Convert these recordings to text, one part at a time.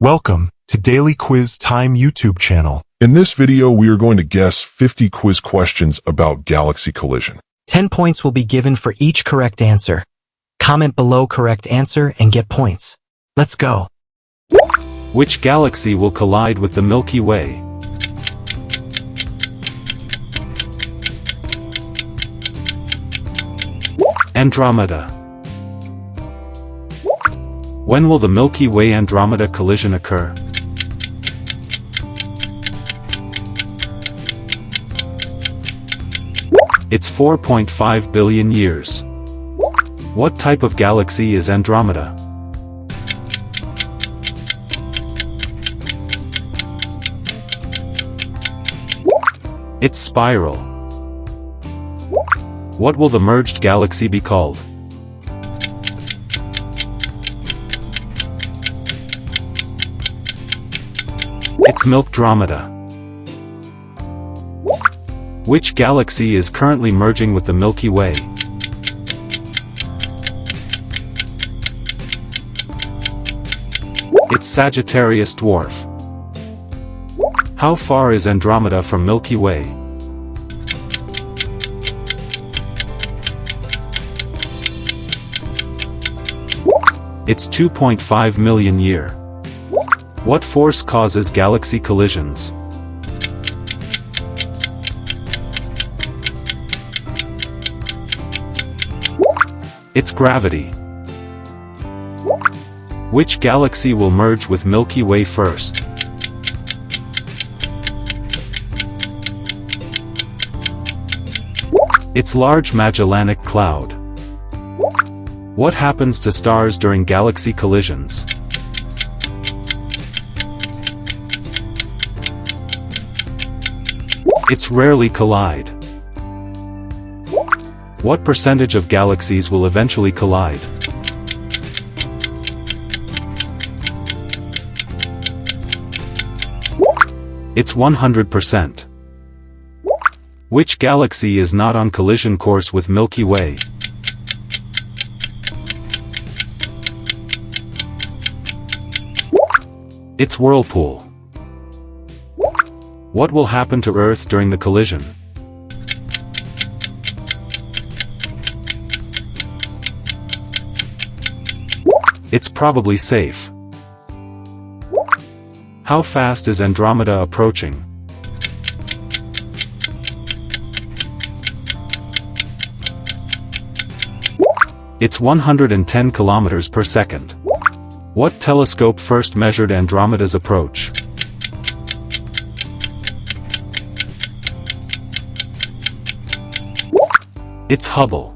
Welcome to Daily Quiz Time YouTube channel. In this video, we are going to guess 50 quiz questions about galaxy collision. 10 points will be given for each correct answer. Comment below correct answer and get points. Let's go. Which galaxy will collide with the Milky Way? Andromeda. When will the Milky Way-Andromeda collision occur? It's 4.5 billion years. What type of galaxy is Andromeda? It's spiral. What will the merged galaxy be called? It's Milkdromeda. Which galaxy is currently merging with the Milky Way? It's Sagittarius dwarf. How far is Andromeda from Milky Way? It's 2.5 million years. What force causes galaxy collisions? It's gravity. Which galaxy will merge with Milky Way first? It's Large Magellanic Cloud. What happens to stars during galaxy collisions? It's rarely collide. What percentage of galaxies will eventually collide? It's 100%. Which galaxy is not on collision course with Milky Way? It's Whirlpool. What will happen to Earth during the collision? It's probably safe. How fast is Andromeda approaching? It's 110 kilometers per second. What telescope first measured Andromeda's approach? It's Hubble.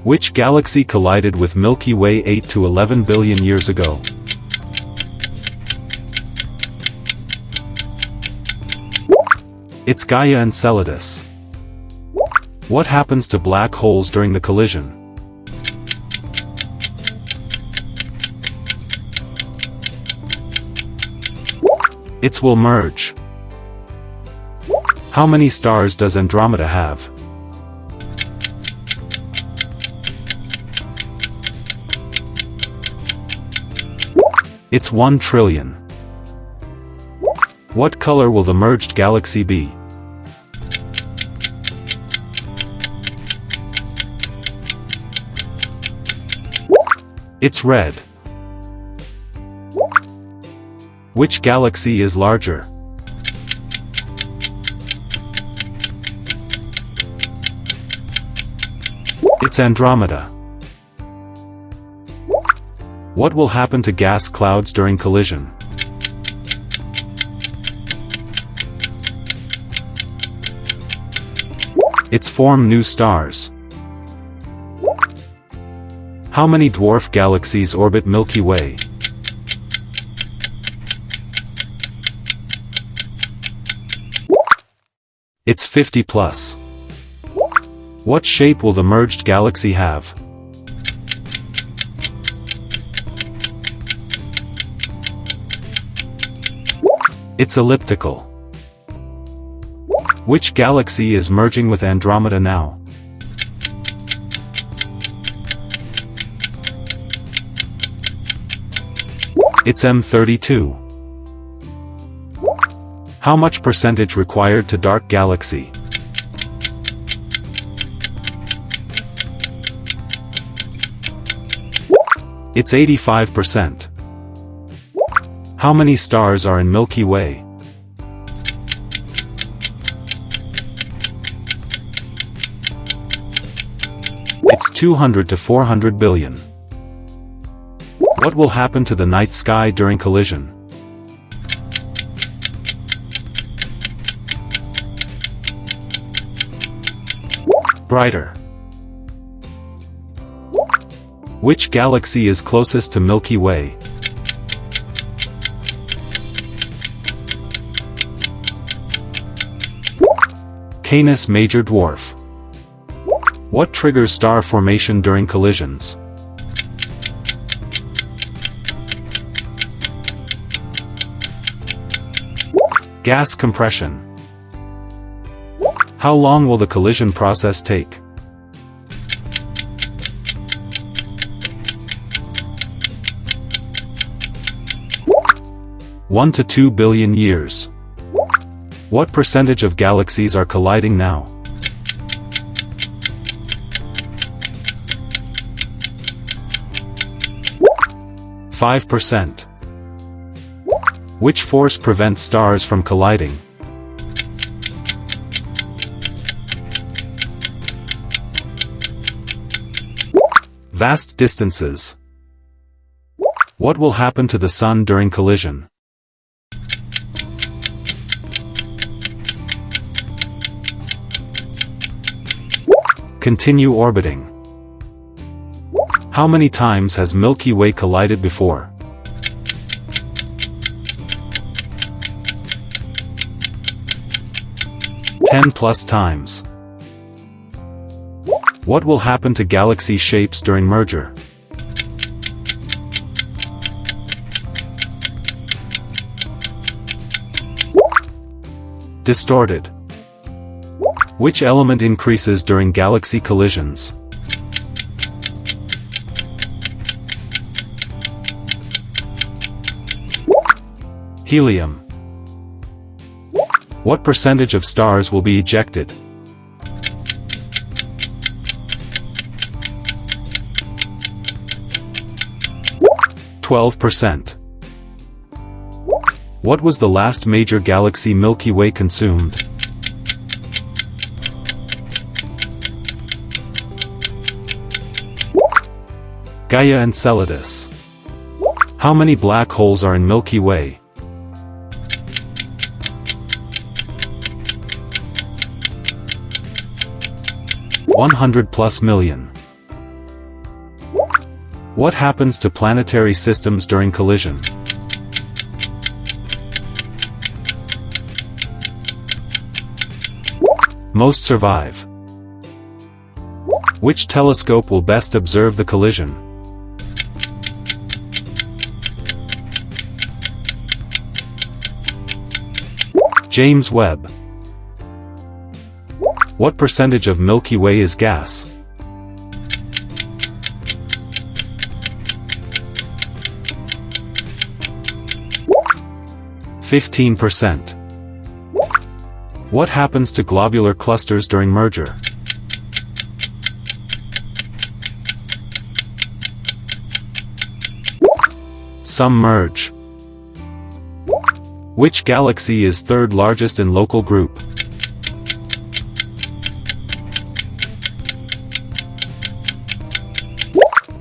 Which galaxy collided with Milky Way 8 to 11 billion years ago? It's Gaia Enceladus. What happens to black holes during the collision? It will merge. How many stars does Andromeda have? It's 1 trillion. What color will the merged galaxy be? It's red. Which galaxy is larger? It's Andromeda. What will happen to gas clouds during collision? It's form new stars. How many dwarf galaxies orbit Milky Way? It's 50 plus. What shape will the merged galaxy have? It's elliptical. Which galaxy is merging with Andromeda now? It's M32. How much percentage required to dark galaxy? It's 85%. How many stars are in Milky Way? It's 200 to 400 billion. What will happen to the night sky during collision? Brighter. Which galaxy is closest to Milky Way? Canis Major Dwarf. What triggers star formation during collisions? Gas compression. How long will the collision process take? One to 2 billion years. What percentage of galaxies are colliding now? %. Which force prevents stars from colliding? Vast distances. What will happen to the Sun during collision? Continue orbiting. How many times has Milky Way collided before? +10 times. What will happen to galaxy shapes during merger? Distorted. Which element increases during galaxy collisions? Helium. What percentage of stars will be ejected? %12. What was the last major galaxy Milky Way consumed? Gaia Enceladus. How many black holes are in Milky Way? +100 million. What happens to planetary systems during collision? Most survive. Which telescope will best observe the collision? James Webb. What percentage of Milky Way is gas? %15. What happens to globular clusters during merger? Some merge. Which galaxy is third largest in local group?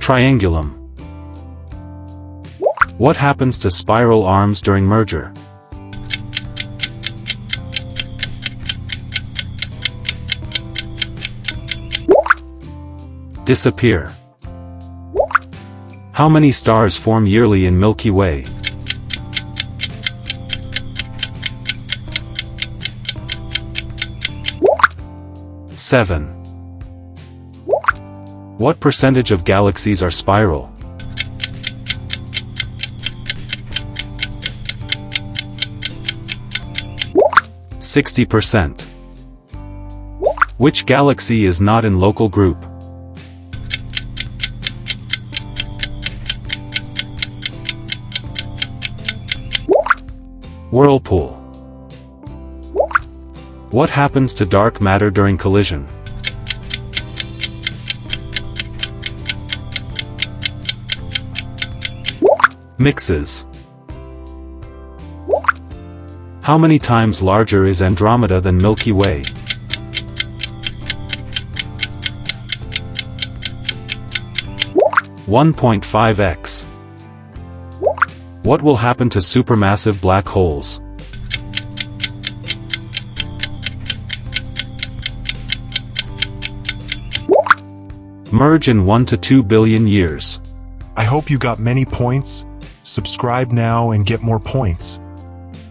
Triangulum. What happens to spiral arms during merger? Disappear. How many stars form yearly in Milky Way? Seven. What percentage of galaxies are spiral? %60. Which galaxy is not in local group? Whirlpool. What happens to dark matter during collision? Mixes. How many times larger is Andromeda than Milky Way? 1.5x. What will happen to supermassive black holes? Merge in 1 to 2 billion years. I hope you got many points. Subscribe now and get more points.